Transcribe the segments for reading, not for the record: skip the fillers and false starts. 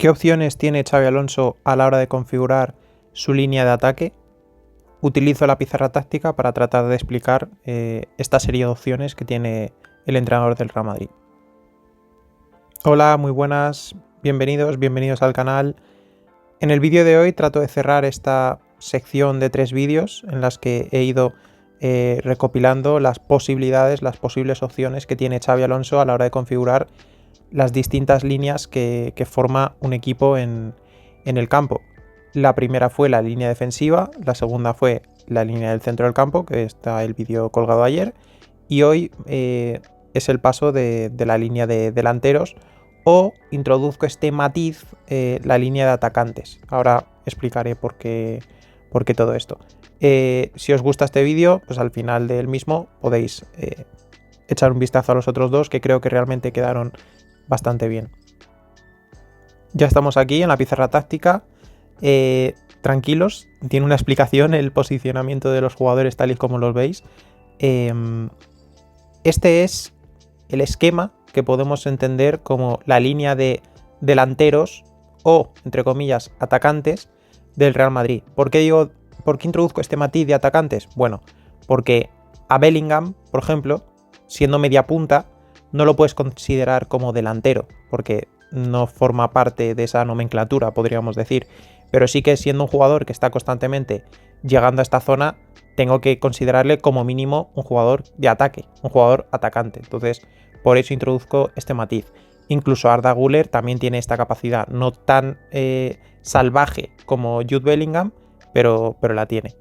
¿Qué opciones tiene Xabi Alonso a la hora de configurar su línea de ataque? Utilizo la pizarra táctica para tratar de explicar esta serie de opciones que tiene el entrenador del Real Madrid. Hola, muy buenas, bienvenidos al canal. En el vídeo de hoy trato de cerrar esta sección de 3 vídeos en las que he ido recopilando las posibles opciones que tiene Xabi Alonso a la hora de configurar las distintas líneas que forma un equipo en el campo. La primera fue la línea defensiva, la segunda fue la línea del centro del campo, que está el vídeo colgado ayer, y hoy es el paso de la línea de delanteros, o introduzco este matiz, la línea de atacantes. Ahora explicaré por qué todo esto. Si os gusta este vídeo, pues al final del mismo podéis echar un vistazo a los otros dos, que creo que realmente quedaron bastante bien. Ya estamos aquí en la pizarra táctica. Tranquilos, tiene una explicación el posicionamiento de los jugadores tal y como los veis. Este es el esquema que podemos entender como la línea de delanteros o, entre comillas, atacantes del Real Madrid. ¿Por qué introduzco este matiz de atacantes? Bueno, porque a Bellingham, por ejemplo, siendo media punta, no lo puedes considerar como delantero, porque no forma parte de esa nomenclatura, podríamos decir. Pero sí que siendo un jugador que está constantemente llegando a esta zona, tengo que considerarle como mínimo un jugador de ataque, un jugador atacante. Entonces, por eso introduzco este matiz. Incluso Arda Güler también tiene esta capacidad, no tan salvaje como Jude Bellingham, pero la tiene.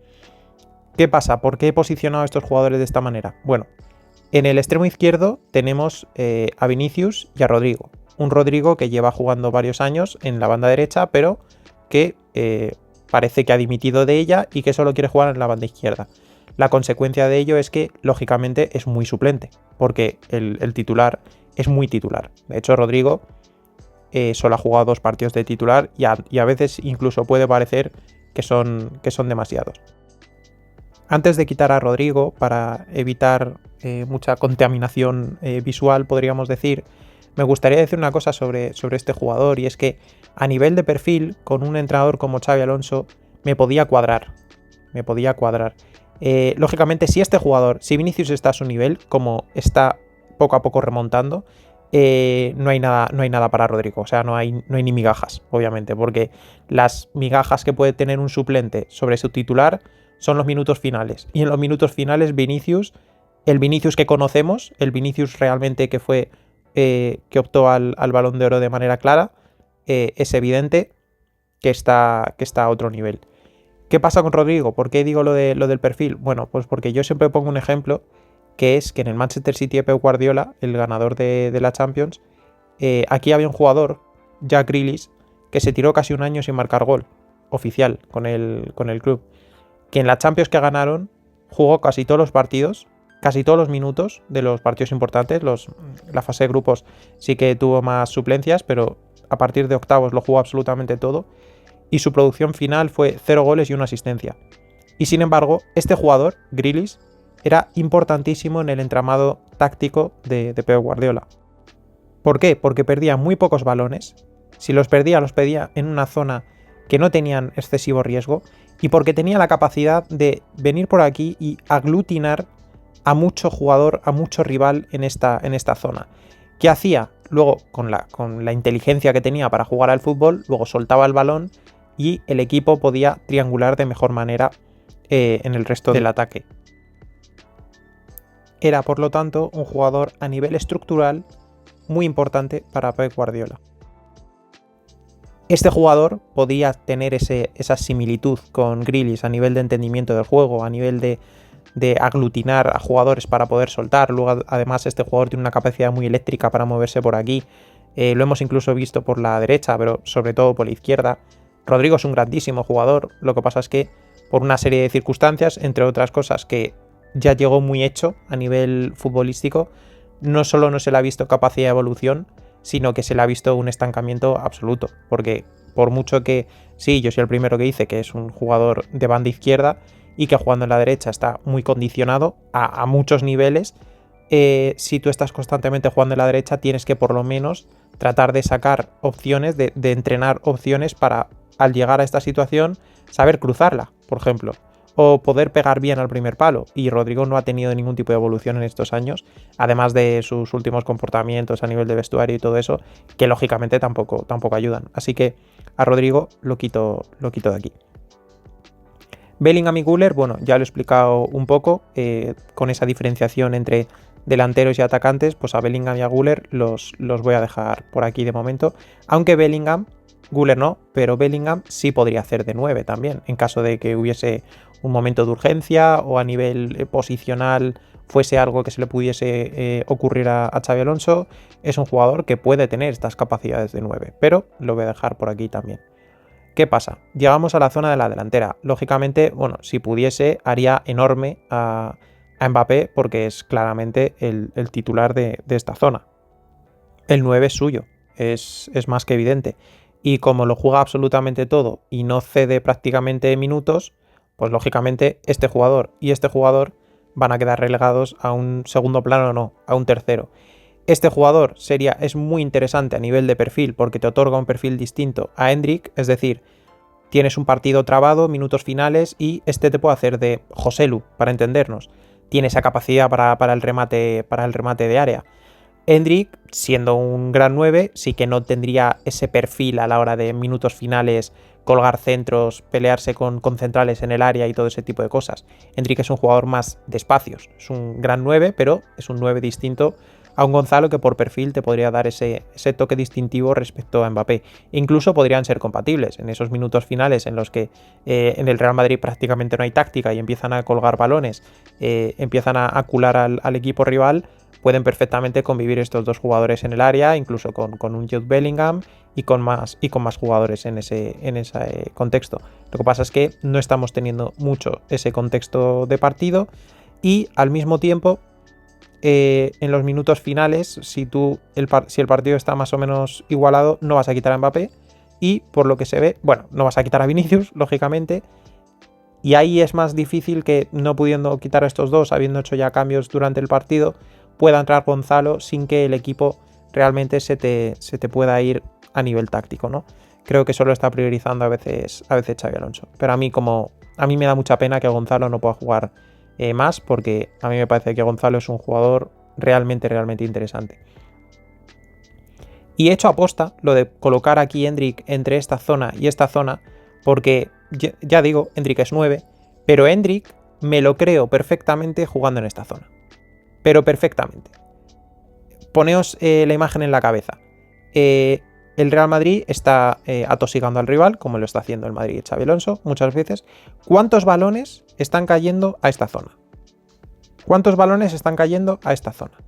¿Qué pasa? ¿Por qué he posicionado a estos jugadores de esta manera? Bueno, en el extremo izquierdo tenemos a Vinicius y a Rodrigo. Un Rodrigo que lleva jugando varios años en la banda derecha, pero que parece que ha dimitido de ella y que solo quiere jugar en la banda izquierda. La consecuencia de ello es que, lógicamente, es muy suplente, porque el titular es muy titular. De hecho, Rodrigo solo ha jugado 2 partidos de titular y a veces incluso puede parecer que son demasiados. Antes de quitar a Rodrigo, para evitar mucha contaminación visual, podríamos decir, me gustaría decir una cosa sobre este jugador, y es que a nivel de perfil, con un entrenador como Xabi Alonso, me podía cuadrar. Lógicamente, si Vinicius está a su nivel, como está poco a poco remontando, no hay nada para Rodrigo. O sea, no hay ni migajas, obviamente, porque las migajas que puede tener un suplente sobre su titular son los minutos finales. Y en los minutos finales, el Vinicius que conocemos, el Vinicius realmente que fue que optó al Balón de Oro de manera clara, es evidente que está a otro nivel. ¿Qué pasa con Rodrigo? ¿Por qué digo lo del perfil? Bueno, pues porque yo siempre pongo un ejemplo, que es que en el Manchester City de Pep Guardiola, el ganador de la Champions, aquí había un jugador, Jack Grealish, que se tiró casi un año sin marcar gol oficial con el club, que en la Champions que ganaron jugó casi todos los partidos, casi todos los minutos de los partidos importantes. La fase de grupos sí que tuvo más suplencias, pero a partir de octavos lo jugó absolutamente todo, y su producción final fue 0 goles y 1 asistencia. Y sin embargo, este jugador, Grealish, era importantísimo en el entramado táctico de Pep Guardiola. ¿Por qué? Porque perdía muy pocos balones. Si los perdía en una zona que no tenían excesivo riesgo, y porque tenía la capacidad de venir por aquí y aglutinar a mucho jugador, a mucho rival en esta zona. ¿Qué hacía? Luego, con la inteligencia que tenía para jugar al fútbol, luego soltaba el balón y el equipo podía triangular de mejor manera en el resto del ataque. Era, por lo tanto, un jugador a nivel estructural muy importante para Pep Guardiola. Este jugador podía tener esa similitud con Grealish a nivel de entendimiento del juego, a nivel de aglutinar a jugadores para poder soltar. Luego, además, este jugador tiene una capacidad muy eléctrica para moverse por aquí. Lo hemos incluso visto por la derecha, pero sobre todo por la izquierda. Rodrigo es un grandísimo jugador. Lo que pasa es que, por una serie de circunstancias, entre otras cosas, que ya llegó muy hecho a nivel futbolístico, no solo no se le ha visto capacidad de evolución, sino que se le ha visto un estancamiento absoluto. Porque por mucho que, sí, yo soy el primero que dice que es un jugador de banda izquierda y que jugando en la derecha está muy condicionado a muchos niveles, si tú estás constantemente jugando en la derecha, tienes que por lo menos tratar de sacar opciones, de entrenar opciones para, al llegar a esta situación, saber cruzarla, por ejemplo, o poder pegar bien al primer palo. Y Rodrigo no ha tenido ningún tipo de evolución en estos años, además de sus últimos comportamientos a nivel de vestuario y todo eso, que lógicamente tampoco ayudan. Así que a Rodrigo lo quito de aquí. Bellingham y Güler, bueno, ya lo he explicado un poco, con esa diferenciación entre delanteros y atacantes, pues a Bellingham y a Güler los voy a dejar por aquí de momento, aunque Bellingham, Güler no, pero Bellingham sí podría hacer de 9 también, en caso de que hubiese un momento de urgencia o a nivel posicional fuese algo que se le pudiese ocurrir a Xabi Alonso. Es un jugador que puede tener estas capacidades de 9, pero lo voy a dejar por aquí también. ¿Qué pasa? Llegamos a la zona de la delantera. Lógicamente, bueno, si pudiese, haría enorme a Mbappé porque es claramente el titular de esta zona. El 9 es suyo, es más que evidente. Y como lo juega absolutamente todo y no cede prácticamente minutos, pues lógicamente este jugador y este jugador van a quedar relegados a un segundo plano, no, a un tercero. Este jugador es muy interesante a nivel de perfil porque te otorga un perfil distinto a Endrick, es decir, tienes un partido trabado, minutos finales y este te puede hacer de Joselu, para entendernos. Tiene esa capacidad para el remate de área. Endrick, siendo un gran 9, sí que no tendría ese perfil a la hora de minutos finales, colgar centros, pelearse con centrales en el área y todo ese tipo de cosas. Endrick es un jugador más de espacios, es un gran 9, pero es un 9 distinto a un Gonzalo que por perfil te podría dar ese toque distintivo respecto a Mbappé. Incluso podrían ser compatibles en esos minutos finales en los que en el Real Madrid prácticamente no hay táctica y empiezan a colgar balones, empiezan a cular al equipo rival. Pueden perfectamente convivir estos dos jugadores en el área, incluso con un Jude Bellingham y con más jugadores en ese contexto. Lo que pasa es que no estamos teniendo mucho ese contexto de partido y al mismo tiempo en los minutos finales, si el partido está más o menos igualado, no vas a quitar a Mbappé y por lo que se ve, bueno, no vas a quitar a Vinicius, lógicamente, y ahí es más difícil que no pudiendo quitar a estos dos, habiendo hecho ya cambios durante el partido, pueda entrar Gonzalo sin que el equipo realmente se te pueda ir a nivel táctico, ¿no? Creo que eso lo está priorizando a veces Xabi Alonso. Pero a mí me da mucha pena que Gonzalo no pueda jugar más, porque a mí me parece que Gonzalo es un jugador realmente interesante. Y he hecho aposta lo de colocar aquí Endrick entre esta zona y esta zona, porque ya digo, Endrick es 9, pero Endrick me lo creo perfectamente jugando en esta zona. Pero perfectamente. Poneos la imagen en la cabeza. El Real Madrid está atosigando al rival, como lo está haciendo el Madrid y Xabi Alonso muchas veces. ¿Cuántos balones están cayendo a esta zona? ¿Cuántos balones están cayendo a esta zona?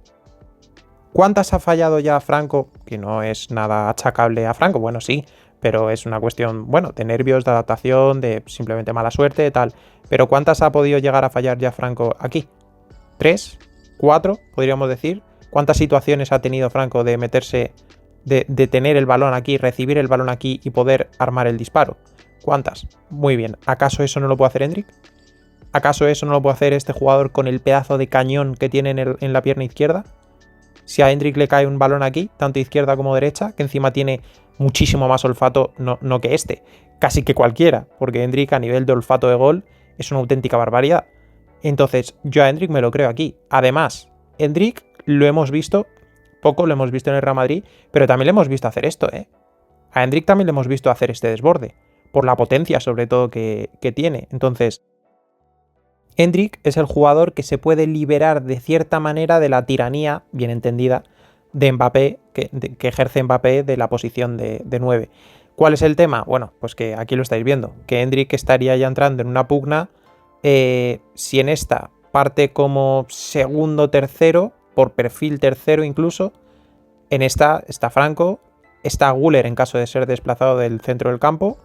¿Cuántas ha fallado ya Franco? Que no es nada achacable a Franco, bueno, sí, pero es una cuestión, bueno, de nervios, de adaptación, de simplemente mala suerte, tal. Pero ¿cuántas ha podido llegar a fallar ya Franco aquí? ¿3? ¿4? Podríamos decir. ¿Cuántas situaciones ha tenido Franco de meterse, de tener el balón aquí, recibir el balón aquí y poder armar el disparo? ¿Cuántas? Muy bien. ¿Acaso eso no lo puede hacer Endrick? ¿Acaso eso no lo puede hacer este jugador con el pedazo de cañón que tiene en la pierna izquierda? Si a Endrick le cae un balón aquí, tanto izquierda como derecha, que encima tiene muchísimo más olfato, no que este, casi que cualquiera, porque Endrick a nivel de olfato de gol es una auténtica barbaridad. Entonces, yo a Endrick me lo creo aquí. Además, Endrick lo hemos visto, poco lo hemos visto en el Real Madrid, pero también le hemos visto hacer esto, ¿eh? A Endrick también le hemos visto hacer este desborde, por la potencia sobre todo que tiene. Entonces, Endrick es el jugador que se puede liberar de cierta manera de la tiranía, bien entendida, de Mbappé, que ejerce Mbappé de la posición de 9. ¿Cuál es el tema? Bueno, pues que aquí lo estáis viendo, que Endrick estaría ya entrando en una pugna. Si en esta parte como segundo, tercero, por perfil tercero incluso, en esta está Franco, está Güler en caso de ser desplazado del centro del campo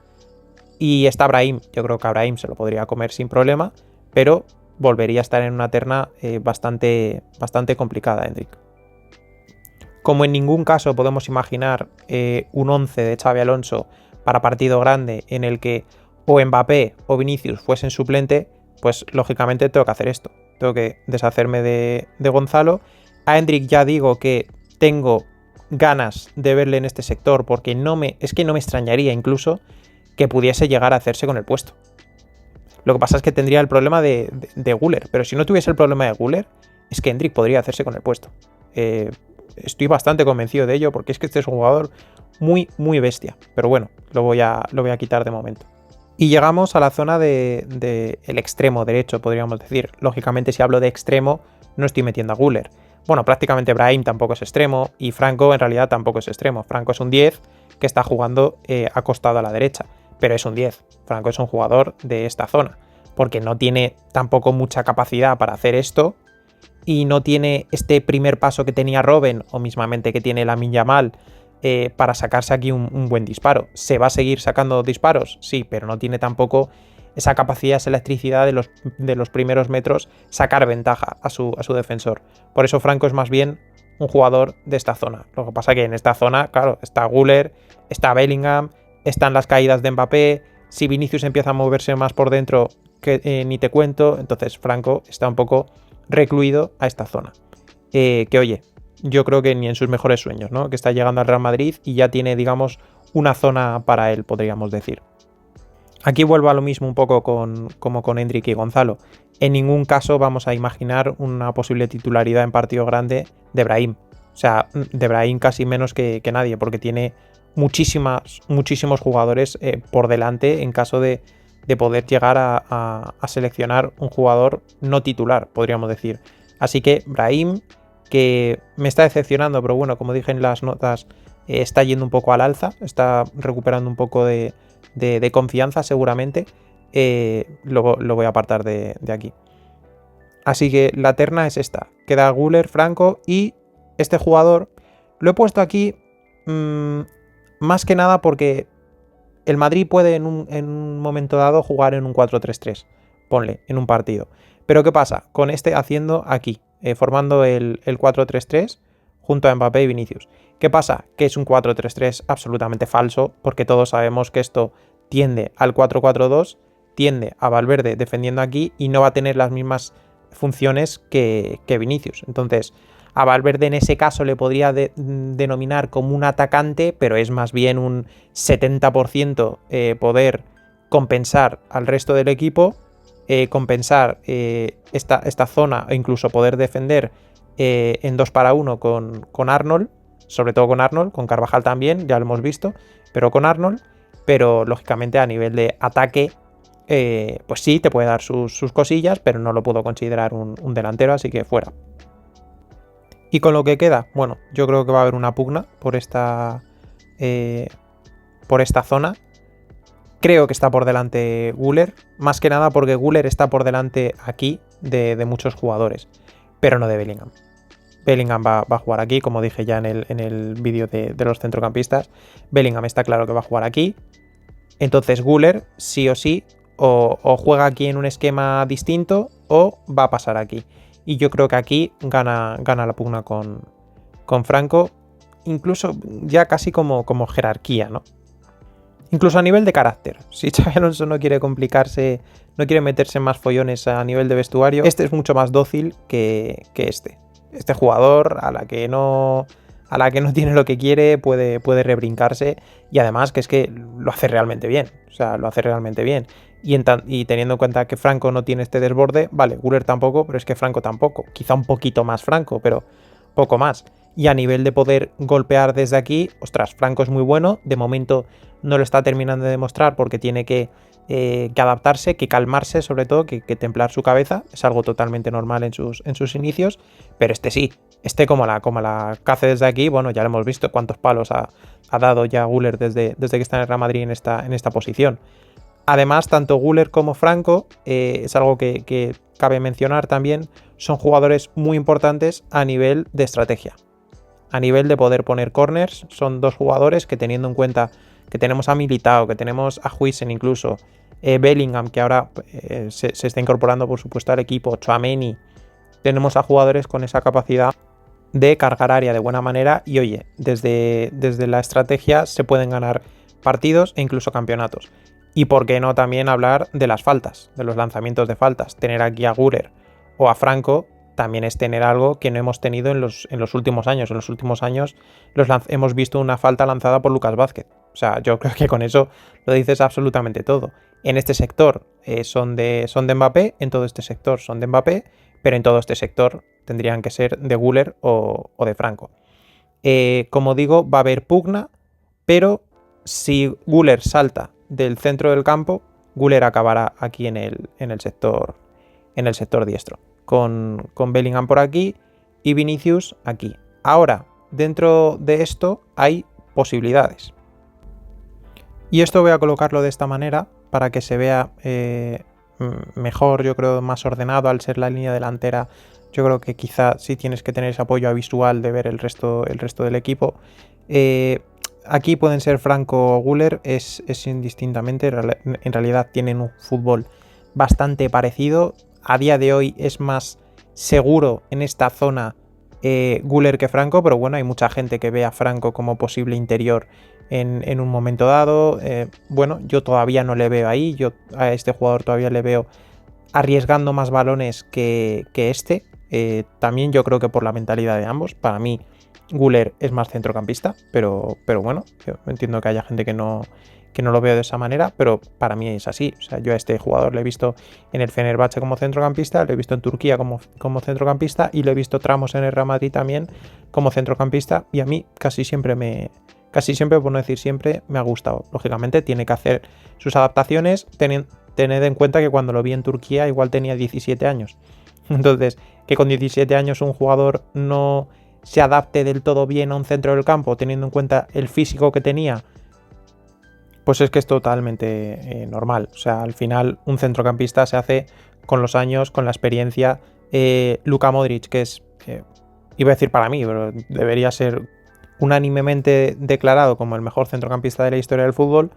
y está Brahim. Yo creo que a Brahim se lo podría comer sin problema, pero volvería a estar en una terna bastante complicada, Endrick. Como en ningún caso podemos imaginar un 11 de Xabi Alonso para partido grande en el que o Mbappé o Vinicius fuesen suplente, pues lógicamente tengo que hacer esto. Tengo que deshacerme de Gonzalo A Endrick ya digo que tengo ganas de verle en este sector porque es que no me extrañaría incluso que pudiese llegar a hacerse con el puesto. Lo que pasa es que tendría el problema de Guler, pero si no tuviese el problema de Guler, es que Endrick podría hacerse con el puesto. Estoy bastante convencido de ello porque es que este es un jugador muy, muy bestia. Pero bueno, lo voy a quitar de momento. Y llegamos a la zona del extremo derecho, podríamos decir. Lógicamente, si hablo de extremo, no estoy metiendo a Guler. Bueno, prácticamente Brahim tampoco es extremo y Franco en realidad tampoco es extremo. Franco es un 10 que está jugando acostado a la derecha, pero es un 10. Franco es un jugador de esta zona, porque no tiene tampoco mucha capacidad para hacer esto y no tiene este primer paso que tenía Robben o mismamente que tiene Lamine Yamal para sacarse aquí un buen disparo. ¿Se va a seguir sacando disparos? Sí, pero no tiene tampoco esa capacidad, esa electricidad de los primeros metros, sacar ventaja a su defensor. Por eso Franco es más bien un jugador de esta zona. Lo que pasa que en esta zona, claro, está Guler, está Bellingham, están las caídas de Mbappé. Si Vinicius empieza a moverse más por dentro, ni te cuento. Entonces Franco está un poco recluido a esta zona. Que oye, yo creo que ni en sus mejores sueños, ¿no? Que está llegando al Real Madrid y ya tiene, digamos, una zona para él, podríamos decir. Aquí vuelvo a lo mismo un poco como con Endrick y Gonzalo. En ningún caso vamos a imaginar una posible titularidad en partido grande de Brahim. O sea, de Brahim casi menos que nadie, porque tiene muchísimos jugadores por delante en caso de poder llegar a seleccionar un jugador no titular, podríamos decir. Así que Brahim, que me está decepcionando, pero bueno, como dije en las notas, está yendo un poco al alza, está recuperando un poco de confianza seguramente, lo voy a apartar de aquí. Así que la terna es esta. Queda Guler, Franco y este jugador lo he puesto aquí más que nada porque el Madrid puede en un momento dado jugar en un 4-3-3, ponle, en un partido. Pero ¿qué pasa? Con este haciendo aquí, formando el 4-3-3 junto a Mbappé y Vinicius. ¿Qué pasa? Que es un 4-3-3 absolutamente falso, porque todos sabemos que esto tiende al 4-4-2, tiende a Valverde defendiendo aquí y no va a tener las mismas funciones que Vinicius. Entonces, a Valverde en ese caso le podría denominar como un atacante, pero es más bien un 70% poder compensar al resto del equipo, compensar esta zona e incluso poder defender en 2 para 1 con Arnold, sobre todo con Arnold, con Carvajal también, ya lo hemos visto, pero con Arnold, pero lógicamente a nivel de ataque, pues sí, te puede dar sus cosillas, pero no lo puedo considerar un delantero, así que fuera. Y con lo que queda, bueno, yo creo que va a haber una pugna por esta zona. Creo que está por delante Guler, más que nada porque Guler está por delante aquí de muchos jugadores, pero no de Bellingham. Bellingham va a jugar aquí, como dije ya en el vídeo de los centrocampistas. Bellingham está claro que va a jugar aquí. Entonces Guler, sí o sí, o juega aquí en un esquema distinto o va a pasar aquí. Y yo creo que aquí gana la pugna con Franco, incluso ya casi como jerarquía, ¿no? Incluso a nivel de carácter. Si Xabi Alonso no quiere complicarse, no quiere meterse en más follones a nivel de vestuario, este es mucho más dócil que este. Este jugador a la que no tiene lo que quiere puede rebrincarse, y además que es que lo hace realmente bien. O sea, lo hace realmente bien. Y teniendo en cuenta que Franco no tiene este desborde, vale, Guler tampoco, pero es que Franco tampoco. Quizá un poquito más Franco, pero poco más. Y a nivel de poder golpear desde aquí, ostras, Franco es muy bueno. De momento no lo está terminando de demostrar porque tiene que adaptarse, que calmarse sobre todo, que templar su cabeza. Es algo totalmente normal en sus inicios. Pero este sí, como la cace desde aquí, bueno, ya lo hemos visto cuántos palos ha dado ya Guler desde que está en el Real Madrid en esta posición. Además, tanto Guler como Franco, es algo que cabe mencionar también, son jugadores muy importantes a nivel de estrategia. A nivel de poder poner corners, son dos jugadores que, teniendo en cuenta que tenemos a Militao, que tenemos a Huijsen incluso, Bellingham, que ahora se está incorporando por supuesto al equipo, Tchouaméni, tenemos a jugadores con esa capacidad de cargar área de buena manera y oye, desde la estrategia se pueden ganar partidos e incluso campeonatos. Y por qué no también hablar de las faltas, de los lanzamientos de faltas. Tener aquí a Guler o a Franco también es tener algo que no hemos tenido en los últimos años. En los últimos años hemos visto una falta lanzada por Lucas Vázquez. O sea, yo creo que con eso lo dices absolutamente todo. En este sector son de Mbappé, en todo este sector son de Mbappé, pero en todo este sector tendrían que ser de Güler o de Franco. Como digo, va a haber pugna, pero si Güler salta del centro del campo, Güler acabará aquí en el sector diestro, con Bellingham por aquí y Vinicius aquí. Ahora, dentro de esto hay posibilidades. Y esto voy a colocarlo de esta manera para que se vea mejor, yo creo, más ordenado al ser la línea delantera. Yo creo que quizá sí tienes que tener ese apoyo visual de ver el resto del equipo. Aquí pueden ser Franco o Güler, es indistintamente. En realidad tienen un fútbol bastante parecido. A día de hoy es más seguro en esta zona Güler que Franco, pero bueno, hay mucha gente que ve a Franco como posible interior en un momento dado. Bueno, yo todavía no le veo ahí. Yo a este jugador todavía le veo arriesgando más balones que este. También yo creo que por la mentalidad de ambos. Para mí Güler es más centrocampista, pero bueno, yo entiendo que haya gente que no lo veo de esa manera, pero para mí es así. O sea, yo a este jugador lo he visto en el Fenerbahce como centrocampista, lo he visto en Turquía como centrocampista y lo he visto tramos en el Real Madrid también como centrocampista, y a mí casi siempre, por no decir siempre, me ha gustado. Lógicamente tiene que hacer sus adaptaciones, tened en cuenta que cuando lo vi en Turquía igual tenía 17 años. Entonces, que con 17 años un jugador no se adapte del todo bien a un centro del campo, teniendo en cuenta el físico que tenía, pues es que es totalmente normal. O sea, al final un centrocampista se hace con los años, con la experiencia. Luka Modric, que es, iba a decir para mí, pero debería ser unánimemente declarado como el mejor centrocampista de la historia del fútbol,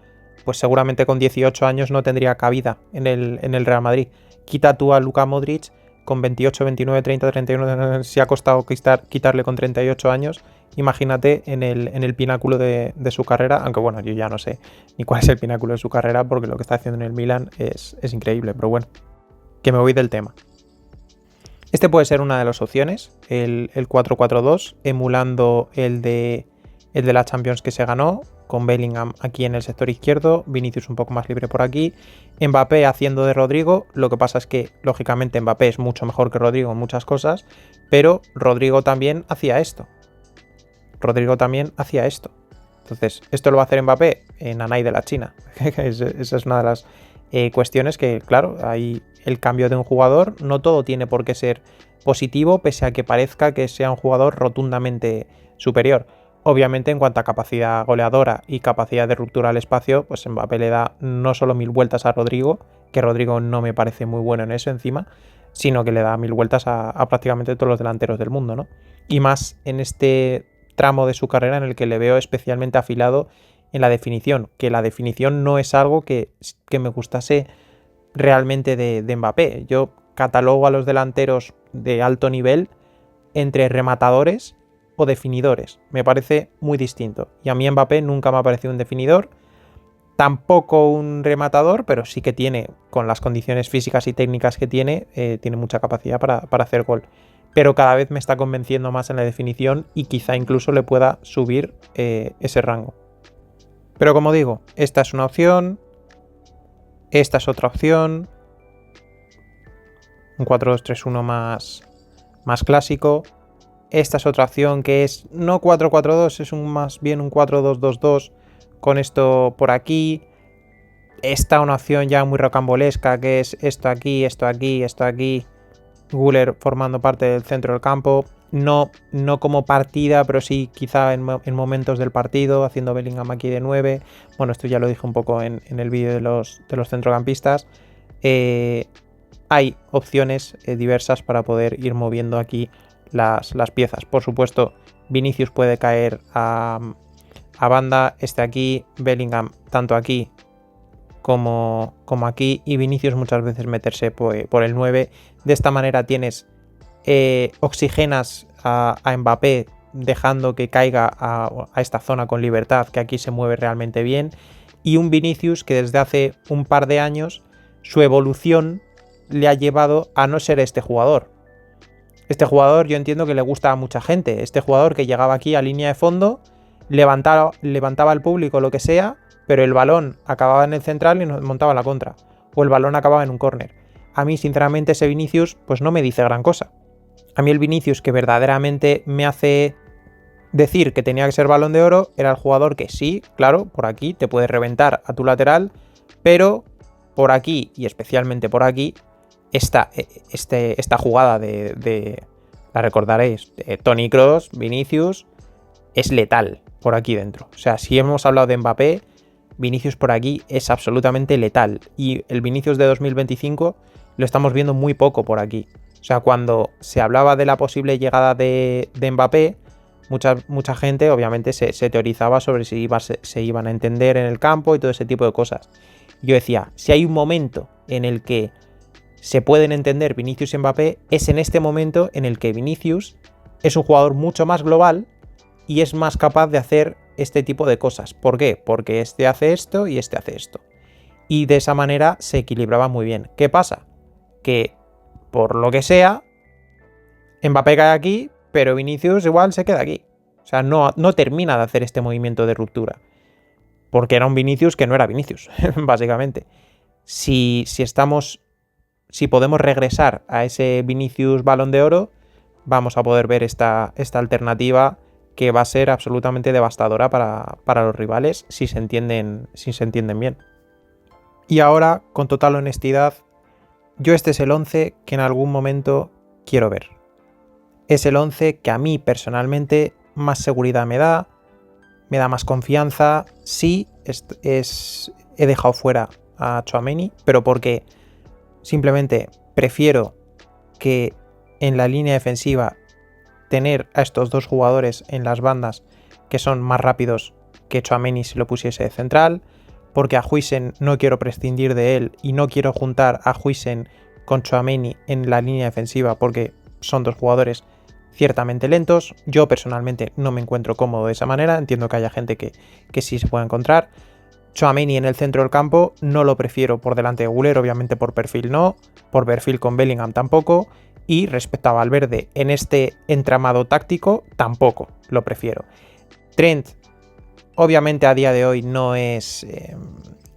pues seguramente con 18 años no tendría cabida en el Real Madrid. Quita tú a Luka Modric con 28, 29, 30, 31, si ha costado quitarle con 38 años, imagínate en el pináculo de su carrera, aunque bueno, yo ya no sé ni cuál es el pináculo de su carrera, porque lo que está haciendo en el Milan es increíble, pero bueno, que me voy del tema. Este puede ser una de las opciones, el 4-4-2, emulando el de la Champions que se ganó, con Bellingham aquí en el sector izquierdo, Vinicius un poco más libre por aquí, Mbappé haciendo de Rodrigo. Lo que pasa es que, lógicamente, Mbappé es mucho mejor que Rodrigo en muchas cosas, pero Rodrigo también hacía esto. Entonces, ¿esto lo va a hacer Mbappé? Nanay de la China. Esa es una de las cuestiones que, claro, hay el cambio de un jugador, no todo tiene por qué ser positivo, pese a que parezca que sea un jugador rotundamente superior. Obviamente, en cuanto a capacidad goleadora y capacidad de ruptura al espacio, pues Mbappé le da no solo 1000 vueltas a Rodrigo, que Rodrigo no me parece muy bueno en eso encima, sino que le da 1000 vueltas a prácticamente todos los delanteros del mundo, ¿no? Y más en este tramo de su carrera en el que le veo especialmente afilado en la definición, que la definición no es algo que me gustase realmente de Mbappé. Yo catalogo a los delanteros de alto nivel entre rematadores o definidores. Me parece muy distinto. Y a mí Mbappé nunca me ha parecido un definidor, tampoco un rematador, pero sí que tiene, con las condiciones físicas y técnicas que tiene mucha capacidad para hacer gol. Pero cada vez me está convenciendo más en la definición y quizá incluso le pueda subir ese rango. Pero como digo, esta es una opción, esta es otra opción, un 4-2-3-1 más clásico. Esta es otra opción que es no 4-4-2, es más bien un 4-2-2-2 con esto por aquí. Esta una opción ya muy rocambolesca que es esto aquí, esto aquí, esto aquí. Güler formando parte del centro del campo. No como partida, pero sí quizá en momentos del partido, haciendo Bellingham aquí de 9. Bueno, esto ya lo dije un poco en el vídeo de los centrocampistas. Hay opciones diversas para poder ir moviendo aquí las piezas. Por supuesto, Vinicius puede caer a banda, aquí, Bellingham tanto aquí como aquí, y Vinicius muchas veces meterse por el 9. De esta manera tienes oxigenas a Mbappé, dejando que caiga a esta zona con libertad, que aquí se mueve realmente bien, y un Vinicius que desde hace un par de años su evolución le ha llevado a no ser este jugador. Este jugador yo entiendo que le gusta a mucha gente. Este jugador que llegaba aquí a línea de fondo, levantaba al público lo que sea, pero el balón acababa en el central y nos montaba la contra. O el balón acababa en un córner. A mí, sinceramente, ese Vinicius pues no me dice gran cosa. A mí el Vinicius que verdaderamente me hace decir que tenía que ser Balón de Oro era el jugador que sí, claro, por aquí te puede reventar a tu lateral, pero por aquí, y especialmente por aquí, esta jugada la recordaréis, de Toni Kroos, Vinicius, es letal por aquí dentro. O sea, si hemos hablado de Mbappé, Vinicius por aquí es absolutamente letal. Y el Vinicius de 2025 lo estamos viendo muy poco por aquí. O sea, cuando se hablaba de la posible llegada de Mbappé, mucha gente obviamente se teorizaba sobre si se iban a entender en el campo y todo ese tipo de cosas. Yo decía, si hay un momento en el que se pueden entender Vinicius y Mbappé, es en este momento en el que Vinicius es un jugador mucho más global y es más capaz de hacer este tipo de cosas. ¿Por qué? Porque este hace esto y este hace esto. Y de esa manera se equilibraba muy bien. ¿Qué pasa? Que por lo que sea, Mbappé cae aquí, pero Vinicius igual se queda aquí. O sea, no termina de hacer este movimiento de ruptura. Porque era un Vinicius que no era Vinicius, básicamente. Si podemos regresar a ese Vinicius Balón de Oro, vamos a poder ver esta alternativa que va a ser absolutamente devastadora para los rivales si se entienden bien. Y ahora, con total honestidad, yo este es el 11 que en algún momento quiero ver. Es el 11 que a mí personalmente más seguridad me da más confianza. Sí, he dejado fuera a Tchouaméni, pero porque simplemente prefiero que en la línea defensiva tener a estos dos jugadores en las bandas que son más rápidos que Tchouaméni si lo pusiese de central, porque a Huijsen no quiero prescindir de él y no quiero juntar a Huijsen con Tchouaméni en la línea defensiva porque son dos jugadores ciertamente lentos. Yo personalmente no me encuentro cómodo de esa manera, entiendo que haya gente que sí se pueda encontrar. Tchouaméni en el centro del campo no lo prefiero por delante de Güler, obviamente por perfil no, por perfil con Bellingham tampoco, y respecto a Valverde en este entramado táctico tampoco lo prefiero. Trent obviamente a día de hoy no es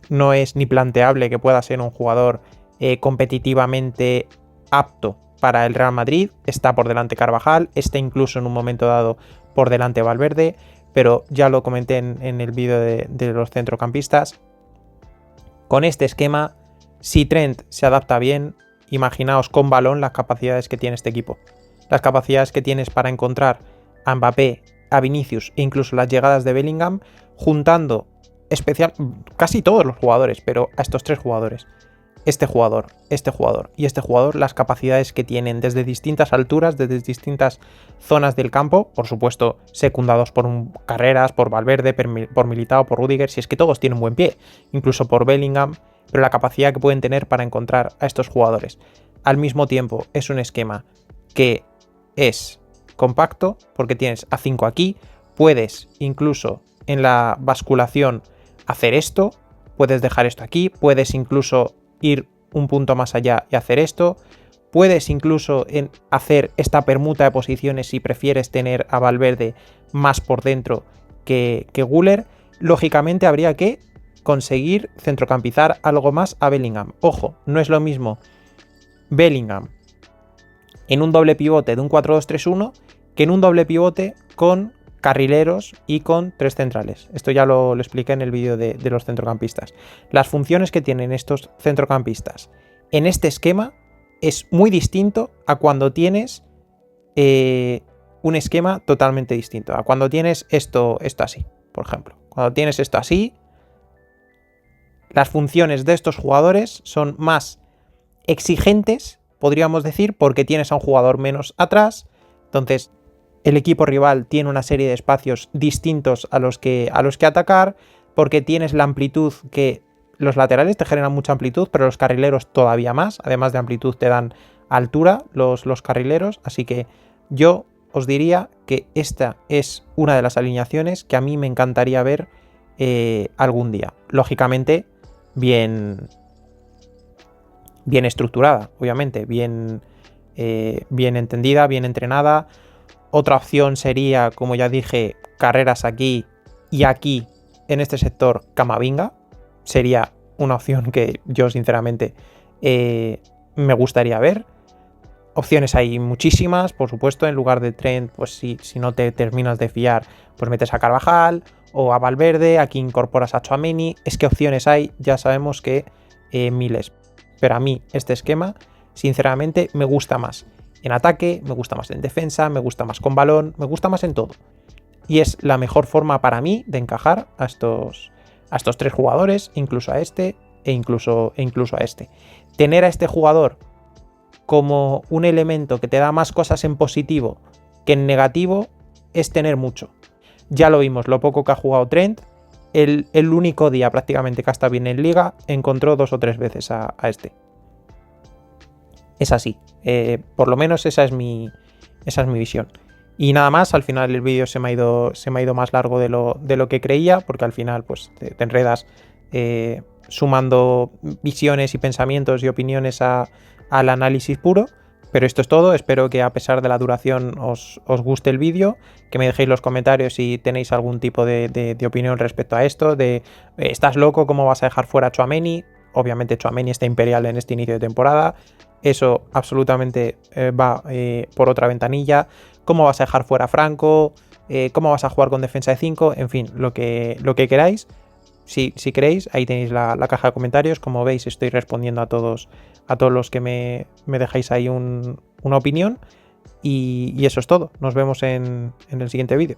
ni planteable que pueda ser un jugador competitivamente apto para el Real Madrid. Está por delante Carvajal, está incluso en un momento dado por delante Valverde, pero ya lo comenté en el vídeo de los centrocampistas. Con este esquema, si Trent se adapta bien, imaginaos con balón las capacidades que tiene este equipo. Las capacidades que tienes para encontrar a Mbappé, a Vinicius e incluso las llegadas de Bellingham, juntando casi todos los jugadores, pero a estos tres jugadores. Este jugador y este jugador, las capacidades que tienen desde distintas alturas, desde distintas zonas del campo, por supuesto secundados por Carreras, por Valverde, por Militao, por Rudiger, si es que todos tienen buen pie, incluso por Bellingham, pero la capacidad que pueden tener para encontrar a estos jugadores. Al mismo tiempo es un esquema que es compacto, porque tienes a 5 aquí, puedes incluso en la basculación hacer esto, puedes dejar esto aquí, puedes incluso ir un punto más allá y hacer esto. Puedes incluso hacer esta permuta de posiciones si prefieres tener a Valverde más por dentro que Güler. Lógicamente habría que conseguir centrocampizar algo más a Bellingham. Ojo, no es lo mismo Bellingham en un doble pivote de un 4-2-3-1 que en un doble pivote con carrileros y con tres centrales. Esto ya lo expliqué en el vídeo de los centrocampistas. Las funciones que tienen estos centrocampistas en este esquema es muy distinto a cuando tienes un esquema totalmente distinto. A cuando tienes esto así, por ejemplo. Cuando tienes esto así, las funciones de estos jugadores son más exigentes, podríamos decir, porque tienes a un jugador menos atrás. Entonces el equipo rival tiene una serie de espacios distintos a los que atacar, porque tienes la amplitud que los laterales te generan mucha amplitud, pero los carrileros todavía más. Además de amplitud te dan altura los carrileros. Así que yo os diría que esta es una de las alineaciones que a mí me encantaría ver algún día. Lógicamente, bien estructurada, obviamente, bien bien entendida, bien entrenada. Otra opción sería, como ya dije, carreras aquí y aquí, en este sector, Camavinga. Sería una opción que yo sinceramente me gustaría ver. Opciones hay muchísimas, por supuesto. En lugar de Trent, pues si no te terminas de fiar, pues metes a Carvajal o a Valverde. Aquí incorporas a Tchouaméni. Es que opciones hay, ya sabemos que miles. Pero a mí este esquema, sinceramente, me gusta más en ataque, me gusta más en defensa, me gusta más con balón, me gusta más en todo. Y es la mejor forma para mí de encajar a estos tres jugadores, incluso a este e incluso a este. Tener a este jugador como un elemento que te da más cosas en positivo que en negativo es tener mucho. Ya lo vimos, lo poco que ha jugado Trent, el único día prácticamente que ha estado bien en liga, encontró 2 o 3 veces a este. Es así, por lo menos esa es mi visión. Y nada más, al final el vídeo se me ha ido más largo de lo que creía, porque al final pues te enredas sumando visiones y pensamientos y opiniones al análisis puro. Pero esto es todo, espero que a pesar de la duración os guste el vídeo, que me dejéis los comentarios si tenéis algún tipo de opinión respecto a esto, ¿estás loco? ¿Cómo vas a dejar fuera a Tchouaméni? Obviamente Tchouaméni está imperial en este inicio de temporada, eso absolutamente va por otra ventanilla. ¿Cómo vas a dejar fuera a Franco? ¿Cómo vas a jugar con defensa de 5? En fin, lo que queráis. Si queréis, ahí tenéis la caja de comentarios. Como veis, estoy respondiendo a todos los que me dejáis ahí una opinión. Y eso es todo. Nos vemos en el siguiente vídeo.